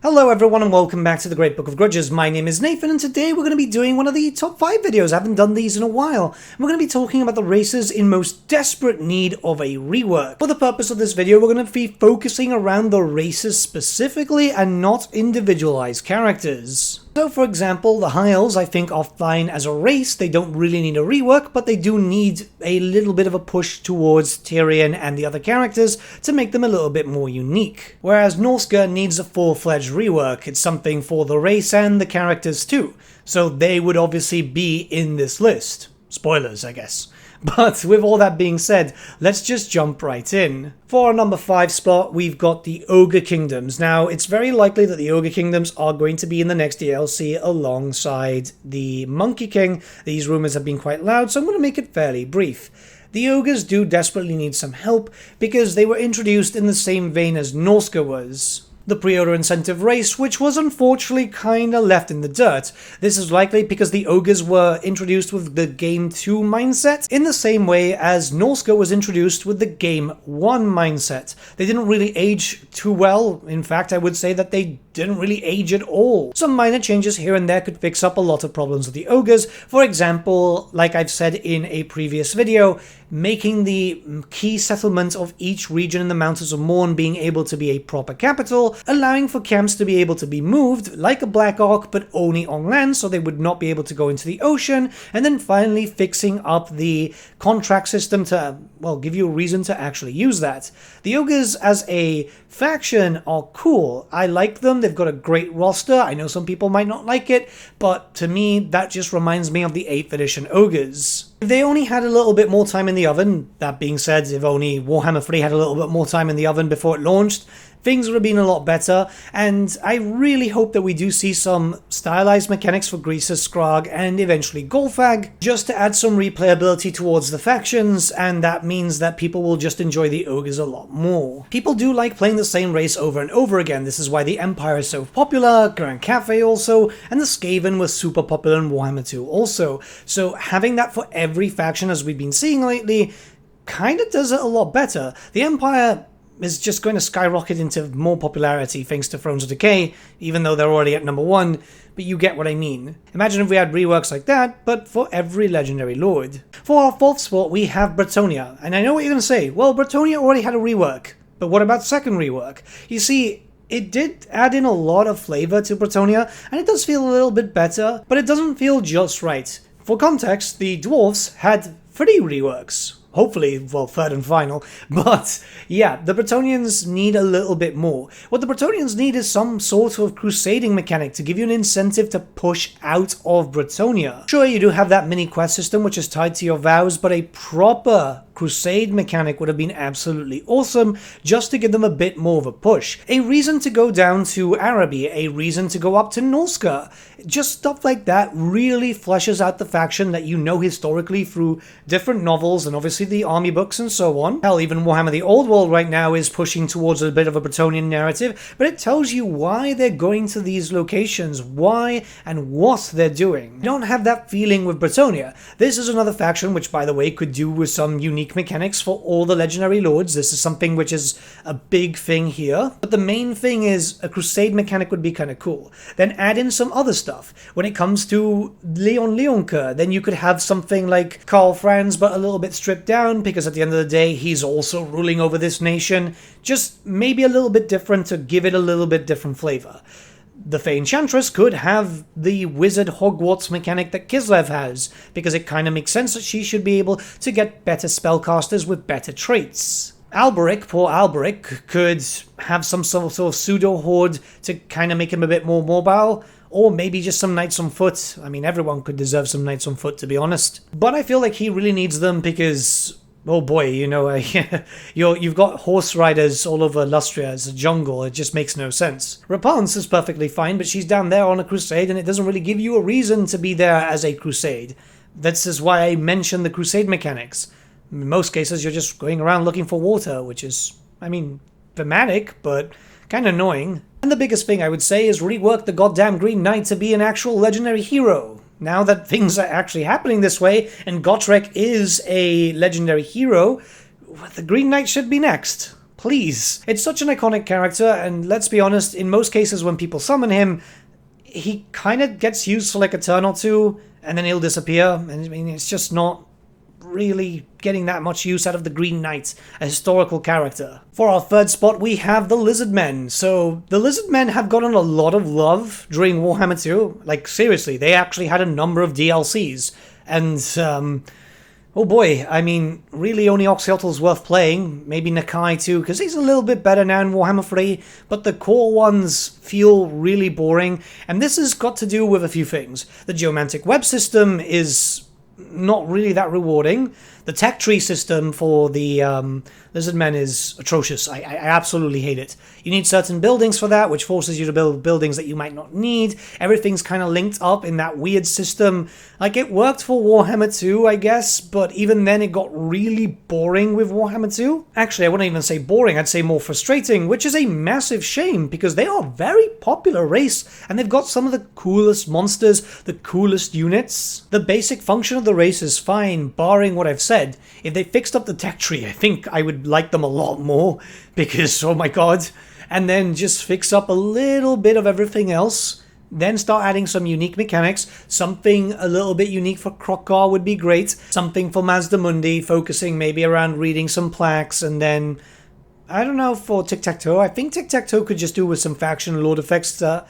Hello everyone and welcome back to the Great Book of Grudges. My name is Nathan and today we're going to be doing one of the top 5 videos. I haven't done these in a while. We're going to be talking about the races in most desperate need of a rework. For the purpose of this video, we're going to be focusing around the races specifically and not individualized characters. So for example, the High Elves I think are fine as a race. They don't really need a rework, but they do need a little bit of a push towards Tyrion and the other characters to make them a little bit more unique. Whereas Norsca needs a full-fledged rework. It's something for the race and the characters too. So they would obviously be in this list. Spoilers, I guess. But with all that being said, let's just jump right in. For our number 5 spot, we've got the Ogre Kingdoms. Now, it's very likely that the Ogre Kingdoms are going to be in the next DLC alongside the Monkey King. These rumors have been quite loud, so I'm going to make it fairly brief. The Ogres do desperately need some help because they were introduced in the same vein as Norsca was. The pre-order incentive race, which was unfortunately kinda left in the dirt. This is likely because the Ogres were introduced with the Game 2 mindset in the same way as Norsca was introduced with the Game 1 mindset. They didn't really age too well. In fact, I would say that they didn't really age at all. Some minor changes here and there could fix up a lot of problems with the Ogres. For example, like I've said in a previous video, making the key settlement of each region in the Mountains of Morn being able to be a proper capital, allowing for camps to be able to be moved like a Black Ark but only on land so they would not be able to go into the ocean, and then finally fixing up the contract system to, well, give you a reason to actually use that. The Ogres as a faction are cool. I like them. They've got a great roster. I know some people might not like it, but to me that just reminds me of the 8th edition Ogres. If they only had a little bit more time in the oven, that being said, if only Warhammer 3 had a little bit more time in the oven before it launched, things would have been a lot better, and I really hope that we do see some stylized mechanics for Greaser, Skrarg, and eventually Golfag, just to add some replayability towards the factions, and that means that people will just enjoy the Ogres a lot more. People do like playing the same race over and over again. This is why the Empire is so popular, Grand Cafe also, and the Skaven was super popular in Warhammer 2 also. So having that for every faction as we've been seeing lately kind of does it a lot better. The Empire is just going to skyrocket into more popularity thanks to Thrones of Decay, even though they're already at number 1, but you get what I mean. Imagine if we had reworks like that, but for every legendary lord. For our 4th spot, we have Bretonnia, and I know what you're going to say, well, Bretonnia already had a rework, but what about second rework? You see, it did add in a lot of flavor to Bretonnia, and it does feel a little bit better, but it doesn't feel just right. For context, the dwarves had 3 reworks. Hopefully, well, 3rd and final. But yeah, the Bretonnians need a little bit more. What the Bretonnians need is some sort of crusading mechanic to give you an incentive to push out of Bretonnia. Sure, you do have that mini quest system which is tied to your vows, but a proper crusade mechanic would have been absolutely awesome just to give them a bit more of a push. A reason to go down to Araby, a reason to go up to Norsca. Just stuff like that really fleshes out the faction that you know historically through different novels and obviously the army books and so on. Hell, even Warhammer the Old World right now is pushing towards a bit of a Bretonnian narrative, but it tells you why they're going to these locations, why and what they're doing. You don't have that feeling with Bretonnia. This is another faction which, by the way, could do with some unique mechanics for all the legendary lords. This is something which is a big thing here, but the main thing is a crusade mechanic would be kind of cool. Then add in some other stuff. When it comes to Leon Leonker, then you could have something like Karl Franz but a little bit stripped down, because at the end of the day he's also ruling over this nation. Just maybe a little bit different to give it a little bit different flavor. The Fey Enchantress could have the Wizard Hogwarts mechanic that Kislev has, because it kind of makes sense that she should be able to get better spellcasters with better traits. Alberic, poor Alberic, could have some sort of pseudo-horde to kind of make him a bit more mobile, or maybe just some knights on foot. I mean, everyone could deserve some knights on foot, to be honest. But I feel like he really needs them because, oh boy, you know, you've got horse riders all over Lustria as a jungle. It just makes no sense. Rapance is perfectly fine, but she's down there on a crusade, and it doesn't really give you a reason to be there as a crusade. This is why I mentioned the crusade mechanics. In most cases, you're just going around looking for water, which is, I mean, thematic, but kind of annoying. And the biggest thing I would say is rework the goddamn Green Knight to be an actual legendary hero. Now that things are actually happening this way, and Gotrek is a legendary hero, the Green Knight should be next. Please. It's such an iconic character, and let's be honest, in most cases when people summon him, he kind of gets used for like a turn or two, and then he'll disappear, and I mean, it's just not really getting that much use out of the Green Knight, a historical character. For our third spot, we have the Lizardmen. So, the Lizardmen have gotten a lot of love during Warhammer 2. Like, seriously, they actually had a number of DLCs, and, oh boy, I mean, really only Oxyottl's worth playing, maybe Nakai too, because he's a little bit better now in Warhammer 3, but the core ones feel really boring, and this has got to do with a few things. The geomantic web system is not really that rewarding. The tech tree system for the Lizardmen is atrocious. I absolutely hate it. You need certain buildings for that, which forces you to build buildings that you might not need. Everything's kind of linked up in that weird system. Like, it worked for Warhammer 2, I guess, but even then it got really boring with Warhammer 2. Actually, I wouldn't even say boring, I'd say more frustrating, which is a massive shame, because they are a very popular race, and they've got some of the coolest monsters, the coolest units. The basic function of the race is fine, barring what I've said. If they fixed up the tech tree, I think I would like them a lot more, because, oh my god. And then just fix up a little bit of everything else, then start adding some unique mechanics. Something a little bit unique for Krokar would be great. Something for Mazdamundi, focusing maybe around reading some plaques, and then, I don't know, for Tic-Tac-Toe. I think Tic-Tac-Toe could just do with some faction lord effects to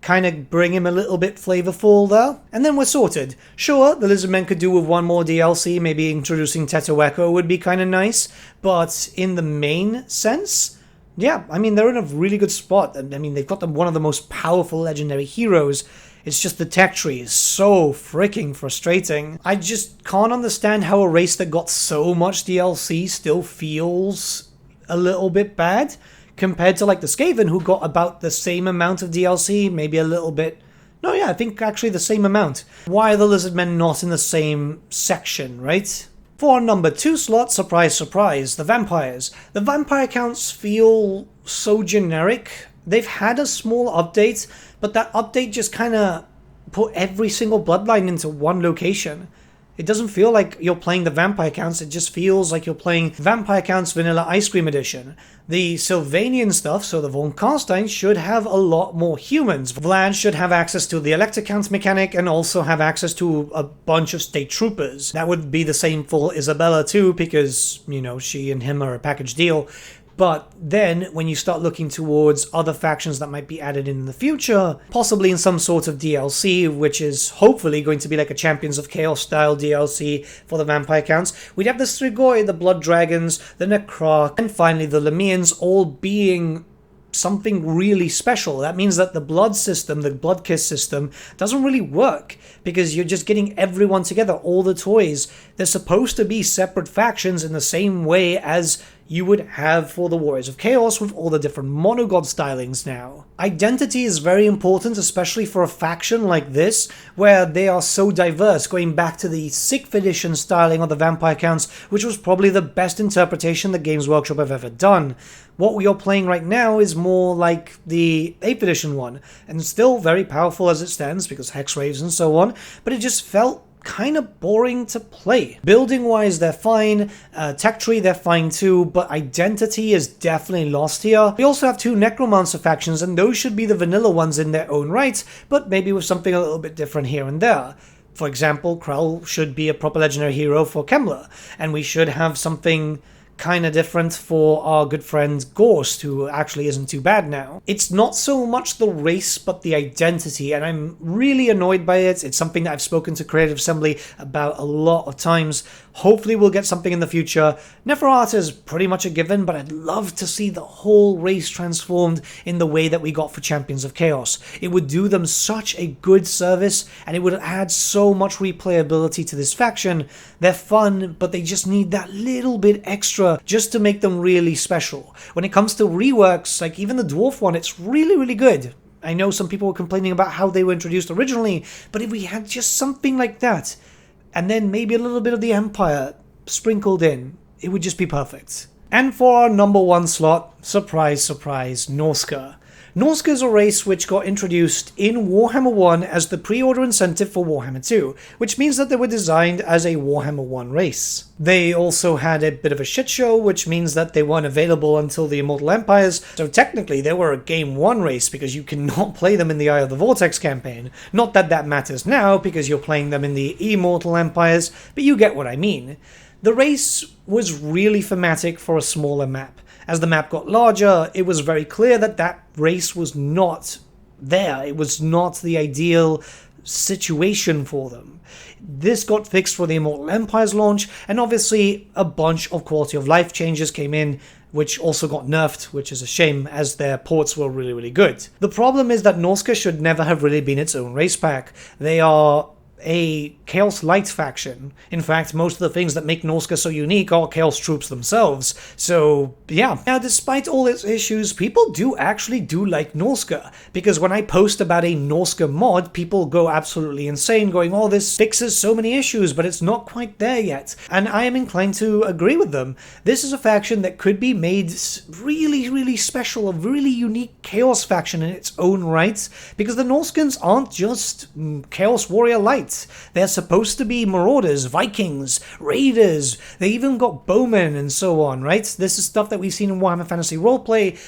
kind of bring him a little bit flavorful there. And then we're sorted. Sure, the Lizardmen could do with one more DLC, maybe introducing Tetueco would be kind of nice, but in the main sense, yeah, I mean, they're in a really good spot. I mean, they've got one of the most powerful legendary heroes. It's just the tech tree is so freaking frustrating. I just can't understand how a race that got so much DLC still feels a little bit bad, compared to like the Skaven, who got about the same amount of DLC, maybe a little bit. No, yeah, I think actually the same amount. Why are the Lizardmen not in the same section, right? For our number 2 slot, surprise, surprise, the Vampires. The Vampire counts feel so generic. They've had a small update, but that update just kind of put every single bloodline into one location. It doesn't feel like you're playing the Vampire Counts, it just feels like you're playing Vampire Counts Vanilla Ice Cream Edition. The Sylvanian stuff, so the Von Karstein, should have a lot more humans. Vlad should have access to the Elector Count mechanic and also have access to a bunch of state troopers. That would be the same for Isabella too, because, you know, she and him are a package deal. But then, when you start looking towards other factions that might be added in the future, possibly in some sort of DLC, which is hopefully going to be like a Champions of Chaos style DLC for the Vampire Counts, we'd have the Strigoi, the Blood Dragons, the Necrarch, and finally the Lemians all being something really special. That means that the blood system, the blood kiss system, doesn't really work, because you're just getting everyone together, all the toys. They're supposed to be separate factions in the same way as you would have for the Warriors of Chaos with all the different monogod stylings now. Identity is very important, especially for a faction like this, where they are so diverse, going back to the 6th edition styling of the Vampire Counts, which was probably the best interpretation that Games Workshop have ever done. What we are playing right now is more like the 8th edition one, and still very powerful as it stands, because Hex Raves and so on, but it just felt kind of boring to play. Building wise, they're fine. Tech tree, they're fine too, but identity is definitely lost here. We also have 2 necromancer factions, and those should be the vanilla ones in their own right, but maybe with something a little bit different here and there. For example, Krell should be a proper legendary hero for Kemler, and we should have something kind of different for our good friend Gorst, who actually isn't too bad now. It's not so much the race, but the identity, and I'm really annoyed by it. It's something that I've spoken to Creative Assembly about a lot of times. Hopefully we'll get something in the future. Neferata is pretty much a given, but I'd love to see the whole race transformed in the way that we got for Champions of Chaos. It would do them such a good service, and it would add so much replayability to this faction. They're fun, but they just need that little bit extra just to make them really special. When it comes to reworks, like even the Dwarf one, it's really, really good. I know some people were complaining about how they were introduced originally, but if we had just something like that, and then maybe a little bit of the Empire sprinkled in, it would just be perfect. And for our number 1 slot, surprise, surprise, Norska. Norsca is a race which got introduced in Warhammer 1 as the pre-order incentive for Warhammer 2, which means that they were designed as a Warhammer 1 race. They also had a bit of a shit show, which means that they weren't available until the Immortal Empires, so technically they were a Game 1 race because you cannot play them in the Eye of the Vortex campaign. Not that that matters now because you're playing them in the Immortal Empires, but you get what I mean. The race was really thematic for a smaller map. As the map got larger, it was very clear that that race was not there. It was not the ideal situation for them. This got fixed for the Immortal Empires launch, and obviously a bunch of quality of life changes came in, which also got nerfed, which is a shame, as their ports were really, really good. The problem is that Norsca should never have really been its own race pack. They are a Chaos Light faction. In fact, most of the things that make Norsca so unique are Chaos troops themselves. So, yeah. Now, despite all its issues, people do like Norsca, because when I post about a Norsca mod, people go absolutely insane, going, oh, this fixes so many issues, but it's not quite there yet. And I am inclined to agree with them. This is a faction that could be made really, really special, a really unique Chaos faction in its own right, because the Norscans aren't just Chaos Warrior Light. They're supposed to be Marauders, Vikings, Raiders, they even got Bowmen and so on, right? This is stuff that we've seen in Warhammer Fantasy Roleplay.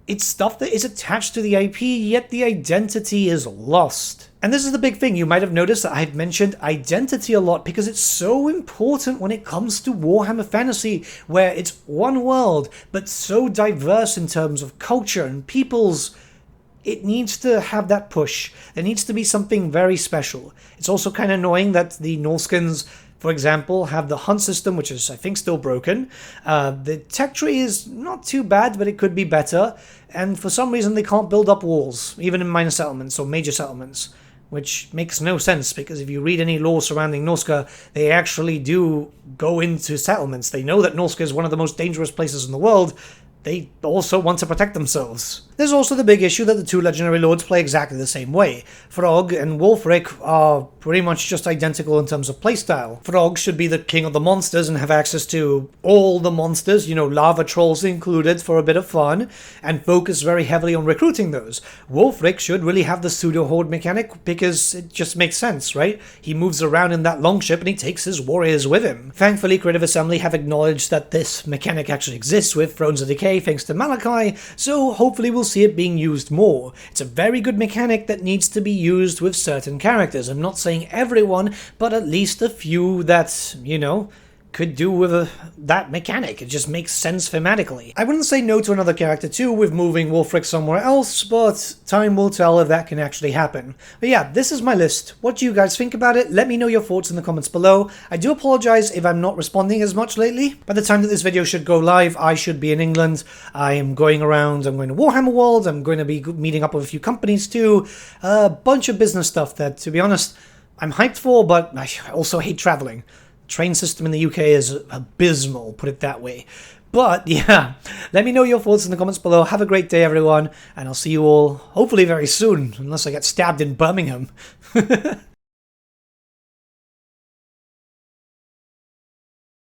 It's stuff that is attached to the IP, yet the identity is lost. And this is the big thing. You might have noticed that I've mentioned identity a lot because it's so important when it comes to Warhammer Fantasy, where it's one world, but so diverse in terms of culture and peoples. It needs to have that push. There needs to be something very special. It's also kind of annoying that the Norscans, for example, have the hunt system, which is, I think, still broken. The tech tree is not too bad, but it could be better. And for some reason, they can't build up walls, even in minor settlements or major settlements, which makes no sense, because if you read any lore surrounding Norsca, they actually do go into settlements. They know that Norsca is one of the most dangerous places in the world. They also want to protect themselves. There's also the big issue that the two legendary lords play exactly the same way. Throg and Wulfric are pretty much just identical in terms of playstyle. Throg should be the king of the monsters and have access to all the monsters, you know, lava trolls included for a bit of fun, and focus very heavily on recruiting those. Wulfric should really have the pseudo-horde mechanic because it just makes sense, right? He moves around in that longship and he takes his warriors with him. Thankfully, Creative Assembly have acknowledged that this mechanic actually exists with Thrones of Decay thanks to Malachi, so hopefully we'll see it being used more. It's a very good mechanic that needs to be used with certain characters. I'm not saying everyone, but at least a few that, you know, could do with that mechanic. It just makes sense thematically. I wouldn't say no to another character too with moving Wulfric somewhere else, but time will tell if that can actually happen. But yeah, this is my list. What do you guys think about it? Let me know your thoughts in the comments below. I do apologize if I'm not responding as much lately. By the time that this video should go live, I should be in England. I am going around, I'm going to Warhammer World, I'm going to be meeting up with a few companies too. A bunch of business stuff that, to be honest, I'm hyped for, but I also hate traveling. Train system in the UK is abysmal, put it that way. But yeah, let me know your thoughts in the comments below. Have a great day, everyone, and I'll see you all hopefully very soon, unless I get stabbed in Birmingham.